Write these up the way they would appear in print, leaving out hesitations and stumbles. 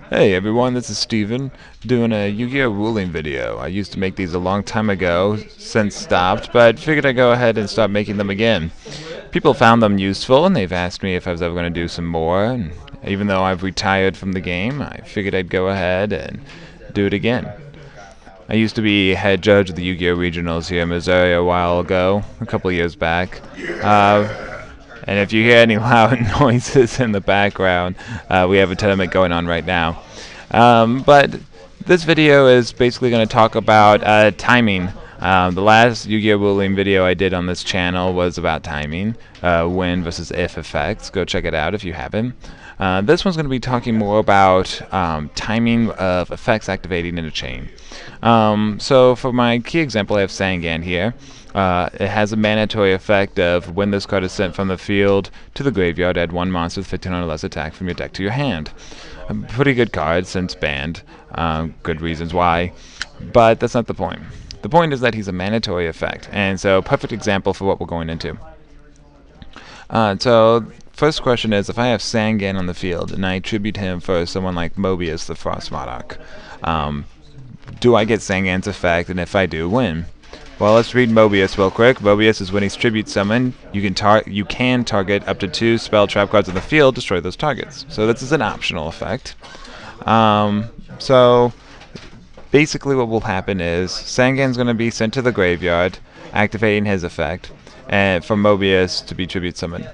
Hey everyone, this is Steven doing a Yu-Gi-Oh! Ruling video. I used to make these a long time ago, since stopped, but figured I'd go ahead and start making them again. People found them useful and they've asked me if I was ever going to do some more, and even though I've retired from the game, I figured I'd go ahead and do it again. I used to be head judge of the Yu-Gi-Oh! Regionals here in Missouri a while ago, a couple of years back. And if you hear any loud noises in the background, we have a tournament going on right now. But this video is basically going to talk about timing. The last Yu-Gi-Oh! Ruling video I did on this channel was about timing, win versus if effects. Go check it out if you haven't. This one's going to be talking more about timing of effects activating in a chain. So for my key example, I have Sangan here. It has a Manatory effect of when this card is sent from the field to the graveyard, add one monster with 15 or less attack from your deck to your hand. A pretty good card since banned. Good reasons why. But that's not the point. The point is that he's a Manatory effect, and so perfect example for what we're going into. So first question is, if I have Sangan on the field and I tribute him for someone like Mobius the Frost Monarch, do I get Sangan's effect, and if I do, when? Well, let's read Mobius real quick. Mobius is when he's tribute summoned, you can target up to 2 spell trap cards on the field, destroy those targets. So this is an optional effect. So basically what will happen is Sangan's going to be sent to the graveyard, activating his effect, and for Mobius to be tribute summoned.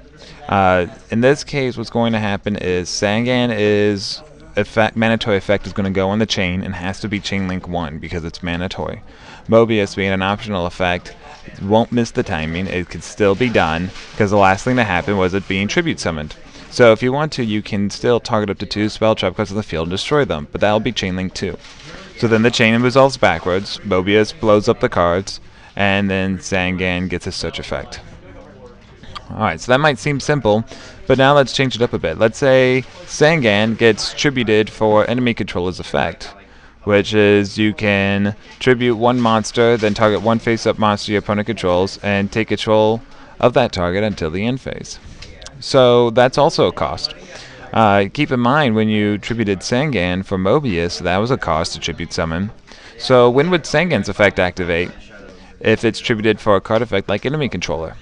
In this case, what's going to happen is Sangan is Manatory effect is going to go on the chain and has to be chain link 1 because it's Manatory. Mobius, being an optional effect, won't miss the timing. It could still be done because the last thing that happened was it being tribute summoned. So if you want to, you can still target up to 2 spell trap cards on the field and destroy them, but that'll be chain link 2. So then the chain resolves backwards, Mobius blows up the cards, and then Sangan gets a search effect. Alright, so that might seem simple, but now let's change it up a bit. Let's say Sangan gets tributed for enemy controller's effect, which is you can tribute one monster, then target one face-up monster your opponent controls, and take control of that target until the end phase. So that's also a cost. Keep in mind, when you tributed Sangan for Mobius, that was a cost to tribute summon. So when would Sangan's effect activate if it's tributed for a card effect like enemy controller?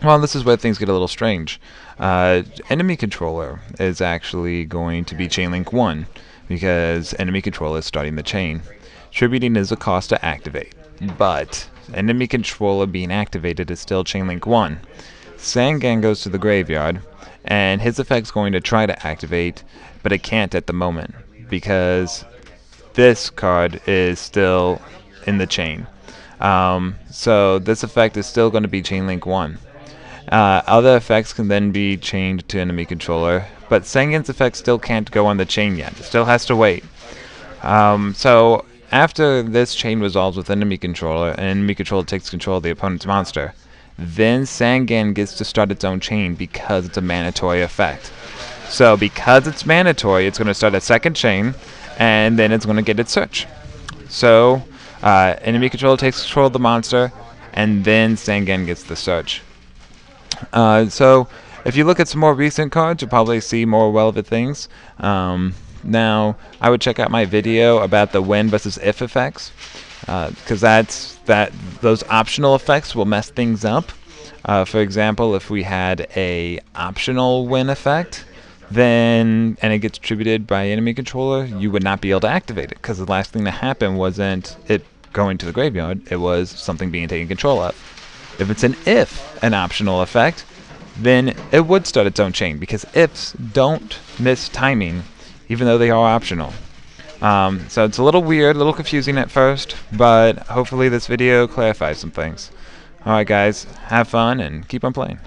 Well, this is where things get a little strange. Enemy controller is actually going to be chain link 1 because enemy controller is starting the chain. Tributing is a cost to activate, but enemy controller being activated is still chain link 1. Sangan goes to the graveyard, and his effect's going to try to activate, but it can't at the moment because this card is still in the chain. So this effect is still going to be chain link 1. Other effects can then be chained to enemy controller, but Sangan's effect still can't go on the chain yet. It still has to wait. So after this chain resolves with enemy controller, and enemy controller takes control of the opponent's monster, then Sangan gets to start its own chain because it's a Manatory effect. So because it's Manatory, it's going to start a second chain, and then it's going to get its search. So enemy controller takes control of the monster, and then Sangan gets the search. So if you look at some more recent cards, you'll probably see more relevant things. Now, I would check out my video about the when versus if effects, because those optional effects will mess things up. For example, if we had a optional when effect, and it gets tributed by enemy controller, you would not be able to activate it, because the last thing that happened wasn't it going to the graveyard, it was something being taken control of. If it's an optional effect, then it would start its own chain, because ifs don't miss timing, even though they are optional. So it's a little weird, a little confusing at first, but hopefully this video clarifies some things. Alright guys, have fun and keep on playing.